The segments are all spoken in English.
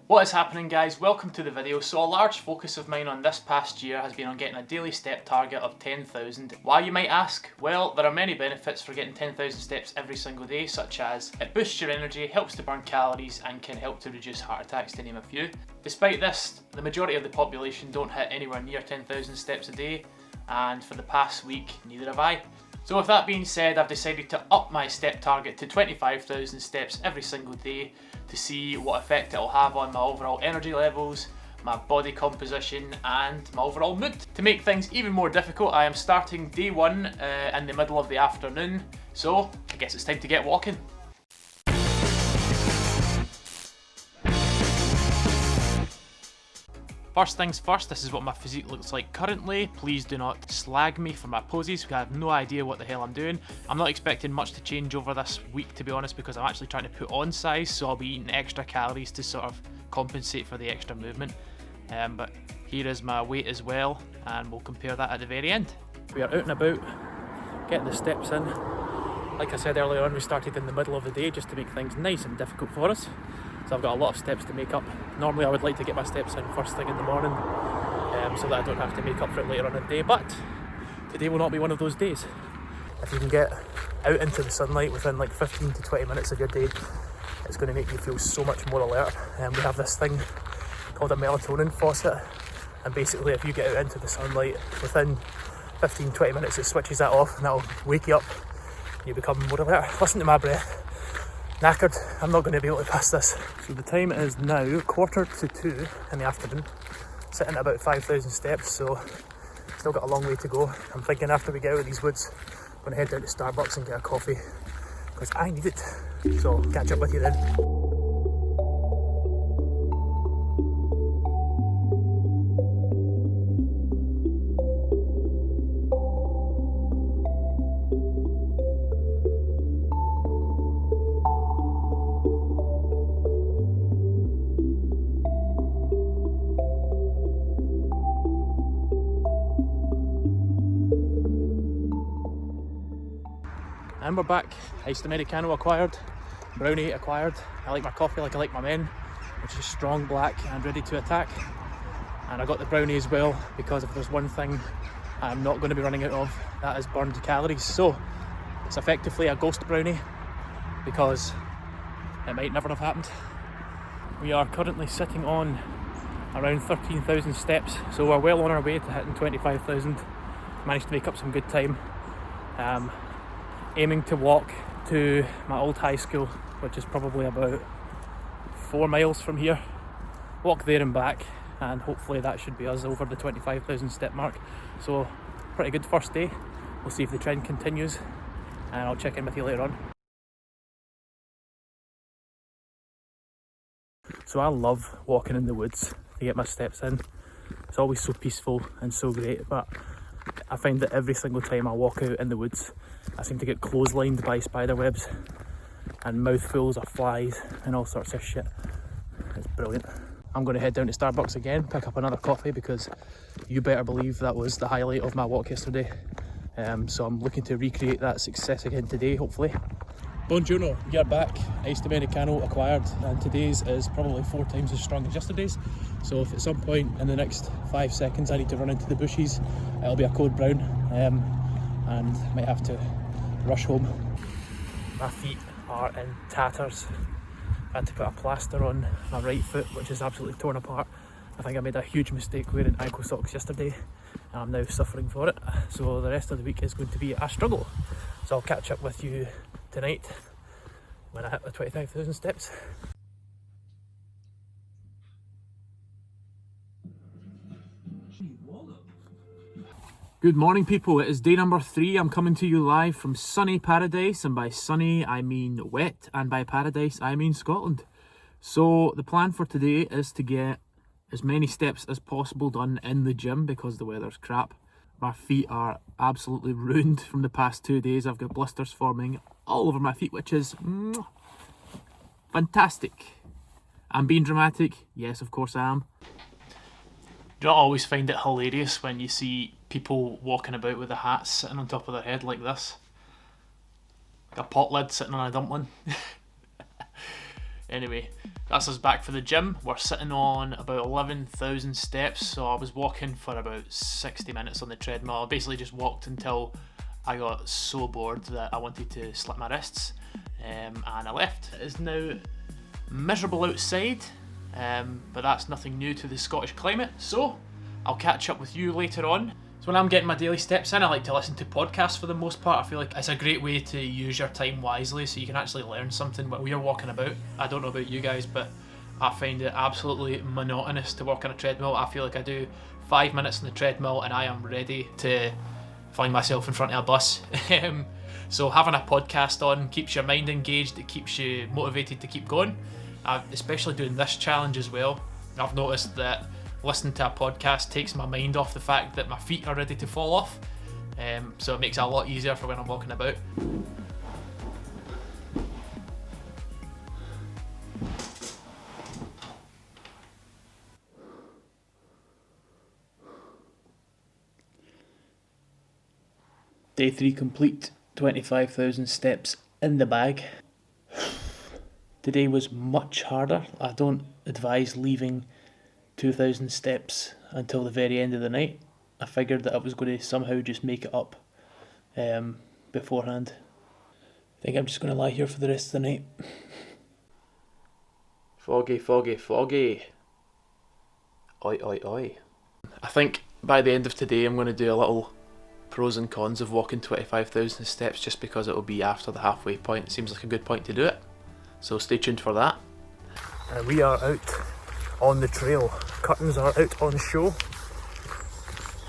What is happening, guys? Welcome to the video. So a large focus of mine on this past year has been on getting a daily step target of 10,000. Why, you might ask? Well, there are many benefits for getting 10,000 steps every single day, such as it boosts your energy, helps to burn calories, and can help to reduce heart attacks, to name a few. Despite this, the majority of the population don't hit anywhere near 10,000 steps a day, and for the past week, neither have I. So with that being said, I've decided to up my step target to 25,000 steps every single day to see what effect it will have on my overall energy levels, my body composition and my overall mood. To make things even more difficult, I am starting day one in the middle of the afternoon, so I guess it's time to get walking. First things first, this is what my physique looks like currently. Please do not slag me for my poses because I have no idea what the hell I'm doing. I'm not expecting much to change over this week, to be honest, because I'm actually trying to put on size, so I'll be eating extra calories to sort of compensate for the extra movement. But here is my weight as well, and we'll compare that at the very end. We are out and about, getting the steps in. Like I said earlier on, we started in the middle of the day just to make things nice and difficult for us. So I've got a lot of steps to make up. Normally I would like to get my steps in first thing in the morning so that I don't have to make up for it later on in the day, but today will not be one of those days. If you can get out into the sunlight within like 15 to 20 minutes of your day, it's going to make you feel so much more alert. We have this thing called a melatonin faucet, and basically if you get out into the sunlight within 15-20 minutes, it switches that off and that'll wake you up and you become more alert. Listen to my breath. Knackered, I'm not going to be able to pass this. So the time is now 1:45 in the afternoon, sitting at about 5,000 steps, so still got a long way to go. I'm thinking after we get out of these woods, I'm going to head down to Starbucks and get a coffee, because I need it. So catch up with you then. And we're back. Iced Americano acquired, brownie acquired. I like my coffee like I like my men, which is strong, black and ready to attack. And I got the brownie as well because if there's one thing I'm not going to be running out of, that is burned calories. So it's effectively a ghost brownie because it might never have happened. We are currently sitting on around 13,000 steps, so we're well on our way to hitting 25,000. Managed to make up some good time. Aiming to walk to my old high school, which is probably about 4 miles from here. Walk there and back, and hopefully that should be us over the 25,000 step mark. So pretty good first day. We'll see if the trend continues, and I'll check in with you later on. So I love walking in the woods to get my steps in. It's always so peaceful and so great, but I find that every single time I walk out in the woods, I seem to get clotheslined by spider webs and mouthfuls of flies and all sorts of shit. It's brilliant. I'm going to head down to Starbucks again, pick up another coffee, because you better believe that was the highlight of my walk yesterday. So I'm looking to recreate that success again today, hopefully. Buongiorno, we are back. Iced Americano acquired, and today's is probably 4 times as strong as yesterday's. So if at some point in the next 5 seconds I need to run into the bushes, it'll be a cold brown, and might have to rush home. My feet are in tatters. I had to put a plaster on my right foot, which is absolutely torn apart. I think I made a huge mistake wearing ankle socks yesterday, and I'm now suffering for it. So the rest of the week is going to be a struggle. So I'll catch up with you tonight when I hit the 25,000 steps. Good morning, people. It is day number 3. I'm coming to you live from sunny paradise, and by sunny I mean wet, and by paradise I mean Scotland. So the plan for today is to get as many steps as possible done in the gym because the weather's crap. My feet are absolutely ruined from the past 2 days. I've got blisters forming all over my feet, which is fantastic. I'm being dramatic. Yes, of course I am. Do you not always find it hilarious when you see people walking about with the hats sitting on top of their head like this? Like a pot lid sitting on a dumpling. Anyway, that's us back for the gym. We're sitting on about 11,000 steps, so I was walking for about 60 minutes on the treadmill. I basically just walked until I got so bored that I wanted to slit my wrists, and I left. It is now miserable outside, but that's nothing new to the Scottish climate, so I'll catch up with you later on. So when I'm getting my daily steps in, I like to listen to podcasts for the most part. I feel like it's a great way to use your time wisely so you can actually learn something while you're walking about. I don't know about you guys, but I find it absolutely monotonous to walk on a treadmill. I feel like I do 5 minutes on the treadmill and I am ready to find myself in front of a bus. So having a podcast on keeps your mind engaged, it keeps you motivated to keep going. Especially doing this challenge as well. I've noticed that listening to a podcast takes my mind off the fact that my feet are ready to fall off. So it makes it a lot easier for when I'm walking about. Day 3 complete, 25,000 steps in the bag. Today was much harder. I don't advise leaving 2,000 steps until the very end of the night. I figured that I was going to somehow just make it up beforehand. I think I'm just going to lie here for the rest of the night. Foggy, foggy, foggy. Oi, oi, oi. I think by the end of today I'm going to do a little pros and cons of walking 25,000 steps just because it will be after the halfway point. It seems like a good point to do it. So stay tuned for that. We are out on the trail. Curtains are out on show.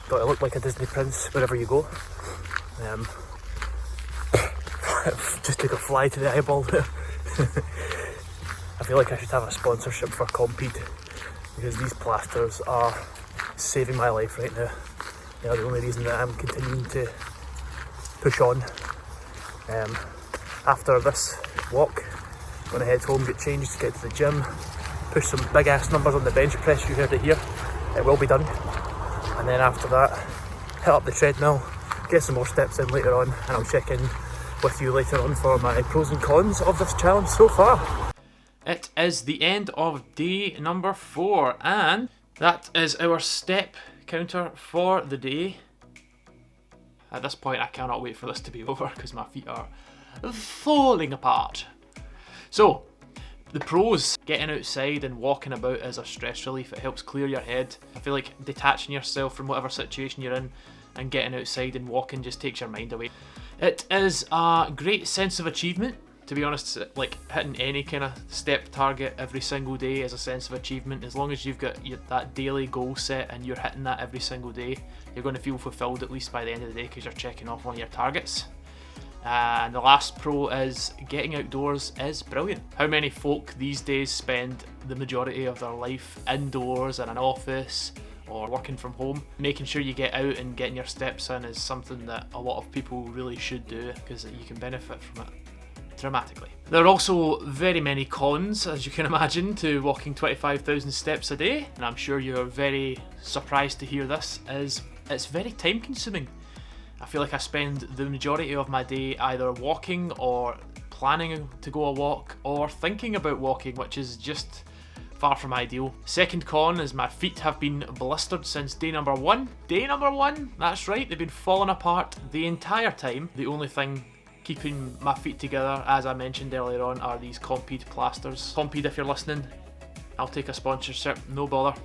Got to look like a Disney prince wherever you go. Just took a fly to the eyeball there. I feel like I should have a sponsorship for Compeed because these plasters are saving my life right now. They are the only reason that I'm continuing to push on. After this walk, I'm going to head home, get changed, get to the gym, push some big ass numbers on the bench press. You heard it here. It will be done. And then after that, hit up the treadmill, get some more steps in later on, and I'll check in with you later on for my pros and cons of this challenge so far. It is the end of day number 4, and that is our step counter for the day. At this point, I cannot wait for this to be over because my feet are falling apart. So, the pros: getting outside and walking about is a stress relief. It helps clear your head. I feel like detaching yourself from whatever situation you're in and getting outside and walking just takes your mind away. It is a great sense of achievement. To be honest, like hitting any kind of step target every single day is a sense of achievement. As long as you've got that daily goal set and you're hitting that every single day, you're going to feel fulfilled at least by the end of the day because you're checking off one of your targets. And the last pro is getting outdoors is brilliant. How many folk these days spend the majority of their life indoors in an office or working from home? Making sure you get out and getting your steps in is something that a lot of people really should do because you can benefit from it dramatically. There are also very many cons, as you can imagine, to walking 25,000 steps a day, and I'm sure you're very surprised to hear this, is it's very time consuming. I feel like I spend the majority of my day either walking or planning to go a walk or thinking about walking, which is just far from ideal. Second con is my feet have been blistered since day number 1. Day number 1? That's right, they've been falling apart the entire time. The only thing keeping my feet together, as I mentioned earlier on, are these Compeed plasters. Compeed, if you're listening, I'll take a sponsorship, no bother.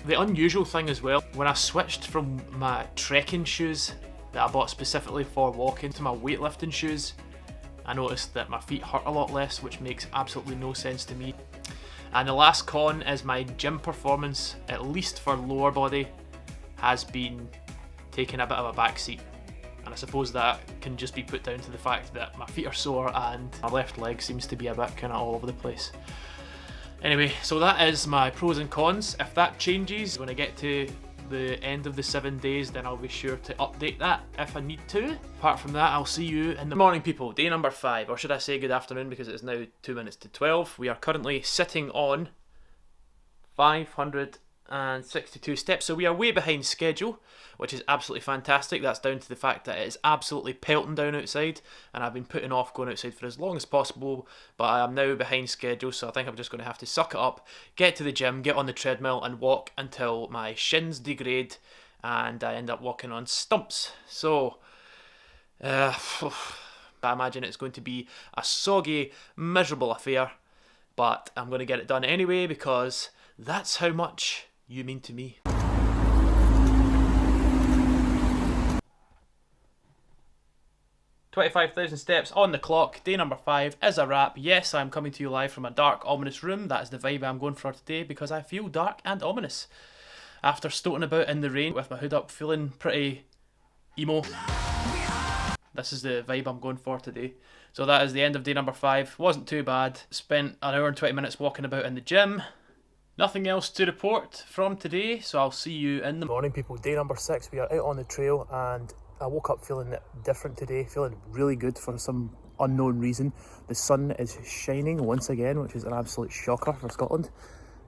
The unusual thing as well, when I switched from my trekking shoes that I bought specifically for walking to my weightlifting shoes, I noticed that my feet hurt a lot less, which makes absolutely no sense to me. And the last con is my gym performance, at least for lower body, has been taking a bit of a backseat. And I suppose that can just be put down to the fact that my feet are sore and my left leg seems to be a bit kind of all over the place. Anyway, so that is my pros and cons. If that changes when I get to the end of the 7 days, then I'll be sure to update that if I need to. Apart from that, I'll see you in the morning, people. Day number 5, or should I say good afternoon, because it is now 2 minutes to 12. We are currently sitting on 500 62 steps. So we are way behind schedule, which is absolutely fantastic. That's down to the fact that it is absolutely pelting down outside, and I've been putting off going outside for as long as possible, but I am now behind schedule, so I think I'm just going to have to suck it up, get to the gym, get on the treadmill and walk until my shins degrade and I end up walking on stumps. So I imagine it's going to be a soggy, miserable affair, but I'm going to get it done anyway because that's how much you mean to me. "25,000 steps on the clock, day number 5 is a wrap. Yes, I'm coming to you live from a dark, ominous room. That is the vibe I'm going for today because I feel dark and ominous. After stoating about in the rain with my hood up, feeling pretty emo. This is the vibe I'm going for today. So that is the end of day number 5. Wasn't too bad. Spent an hour and 20 minutes walking about in the gym. Nothing else to report from today, so I'll see you in the morning, people. Day number 6, we are out on the trail, and I woke up feeling different today, feeling really good for some unknown reason. The sun is shining once again, which is an absolute shocker for Scotland.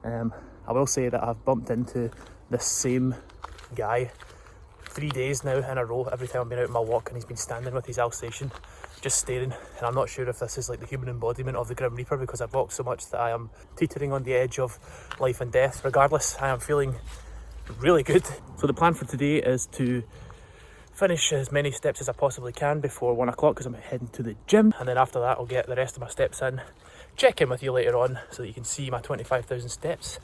I will say that I've bumped into this same guy 3 days now in a row every time I've been out on my walk, and he's been standing with his Alsatian just staring, and I'm not sure if this is like the human embodiment of the Grim Reaper because I've walked so much that I am teetering on the edge of life and death. Regardless, I am feeling really good. So the plan for today is to finish as many steps as I possibly can before 1 o'clock because I'm heading to the gym, and then after that I'll get the rest of my steps in, check in with you later on so that you can see my 25,000 steps,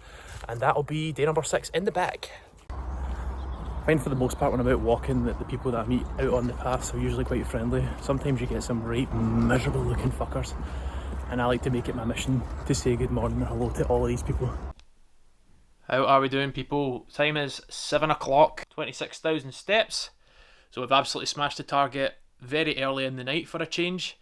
and that'll be day number 6 in the bag. I find for the most part when I'm out walking that the people that I meet out on the paths are usually quite friendly. Sometimes you get some right miserable looking fuckers, and I like to make it my mission to say good morning or hello to all of these people. How are we doing, people? Time is 7 o'clock, 26,000 steps. So we've absolutely smashed the target very early in the night for a change.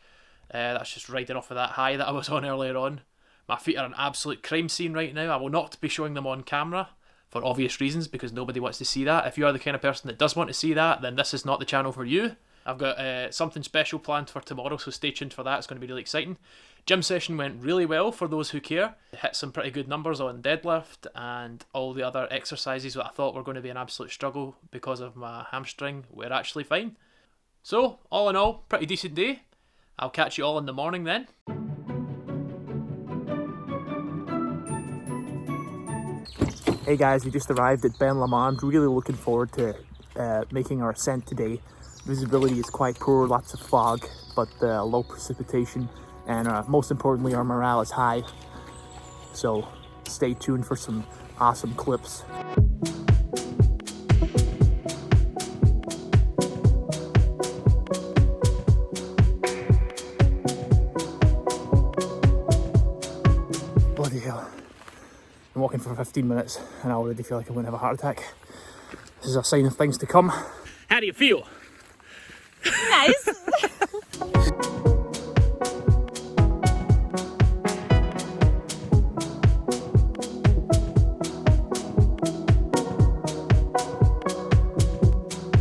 That's just riding off of that high that I was on earlier on. My feet are an absolute crime scene right now. I will not be showing them on camera for obvious reasons because nobody wants to see that. If you are the kind of person that does want to see that, then this is not the channel for you. I've got something special planned for tomorrow, so stay tuned for that. It's going to be really exciting. Gym session went really well for those who care. Hit some pretty good numbers on deadlift and all the other exercises that I thought were going to be an absolute struggle because of my hamstring were actually fine. So, all in all, pretty decent day. I'll catch you all in the morning then. Hey guys, we just arrived at Ben Lomond. Really looking forward to making our ascent today. Visibility is quite poor, lots of fog, but low precipitation, and most importantly our morale is high. So stay tuned for some awesome clips. Bloody hell. I'm walking for 15 minutes and I already feel like I'm going to have a heart attack. This is a sign of things to come. How do you feel? Nice.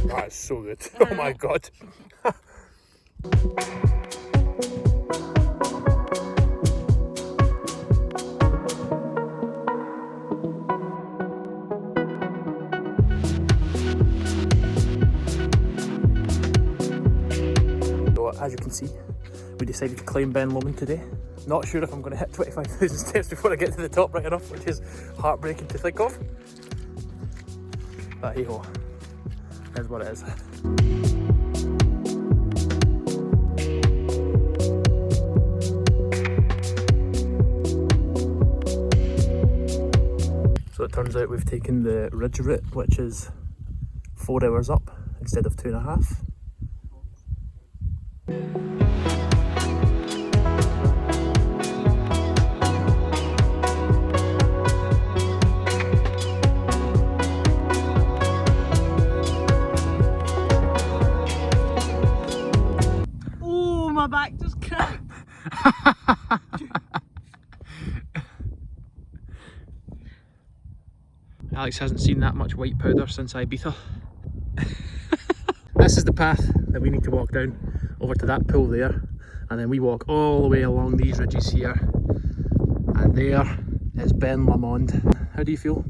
That's so good. Oh my god. As you can see, we decided to climb Ben Lomond today. Not sure if I'm going to hit 25,000 steps before I get to the top right enough, which is heartbreaking to think of. But hey ho, that's what it is. So it turns out we've taken the ridge route, which is 4 hours up instead of 2.5. Oh, my back just cracked. Alex hasn't seen that much white powder since Ibiza. This is the path that we need to walk down over to that pool there, and then we walk all the way along these ridges here, and there is Ben Lomond. How do you feel?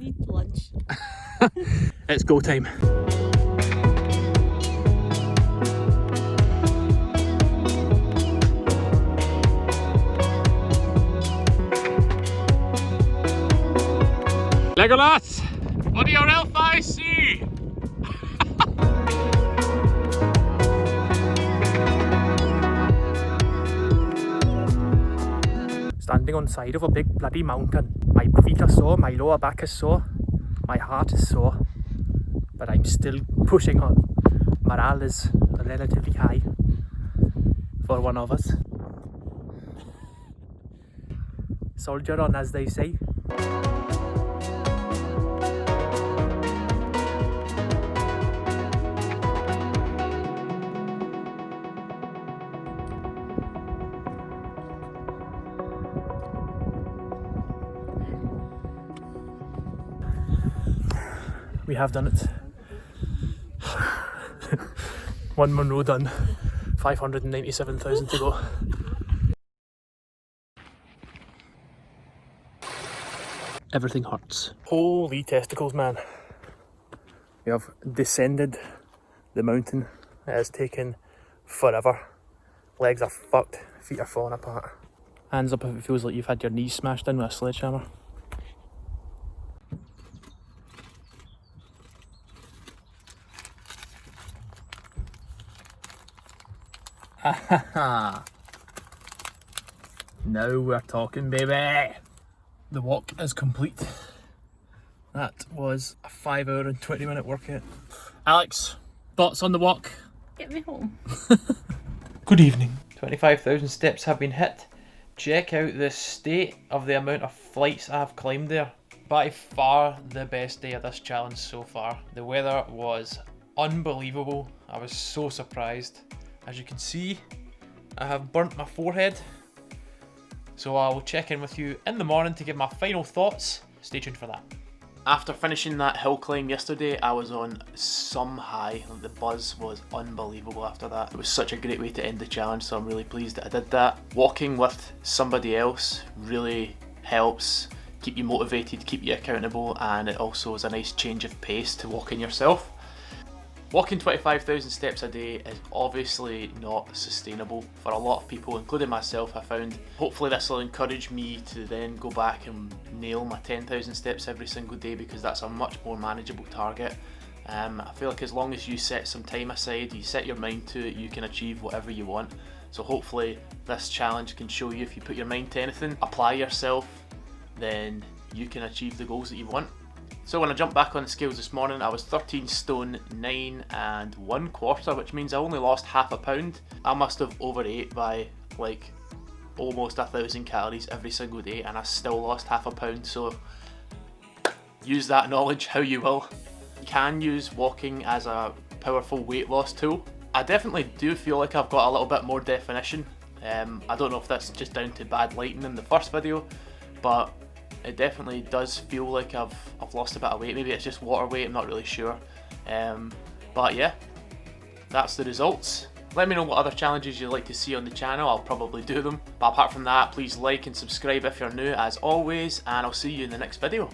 need lunch. It's go time. Legolas! What do your elf eyes see? Standing on the side of a big bloody mountain. My feet are sore, my lower back is sore, my heart is sore, but I'm still pushing on. Morale is relatively high for one of us. Soldier on, as they say. We have done it. One Monroe done. 597,000 to go. Everything hurts. Holy testicles, man. We have descended the mountain. It has taken forever. Legs are fucked, feet are falling apart. Hands up if it feels like you've had your knees smashed in with a sledgehammer. Now we're talking, baby. The walk is complete. That was a 5 hour and 20 minute workout. Alex, thoughts on the walk? Get me home. Good evening. 25,000 steps have been hit. Check out the state of the amount of flights I have climbed there. By far the best day of this challenge so far. The weather was unbelievable. I was so surprised. As you can see, I have burnt my forehead. So I will check in with you in the morning to give my final thoughts. Stay tuned for that. After finishing that hill climb yesterday, I was on some high. The buzz was unbelievable after that. It was such a great way to end the challenge, so I'm really pleased that I did that. Walking with somebody else really helps keep you motivated, keep you accountable, and it also is a nice change of pace to walking yourself. Walking 25,000 steps a day is obviously not sustainable for a lot of people, including myself, I found. Hopefully this will encourage me to then go back and nail my 10,000 steps every single day, because that's a much more manageable target. I feel like as long as you set some time aside, you set your mind to it, you can achieve whatever you want. So hopefully this challenge can show you, if you put your mind to anything, apply yourself, then you can achieve the goals that you want. So when I jumped back on the scales this morning, I was 13 stone 9 and 1/4, which means I only lost half a pound. I must have overate by like almost 1,000 calories every single day, and I still lost half a pound. So use that knowledge how you will. You can use walking as a powerful weight loss tool. I definitely do feel like I've got a little bit more definition. I don't know if that's just down to bad lighting in the first video, but it definitely does feel like I've lost a bit of weight. Maybe it's just water weight, I'm not really sure. But yeah, that's the results. Let me know what other challenges you'd like to see on the channel, I'll probably do them. But apart from that, please like and subscribe if you're new as always, and I'll see you in the next video.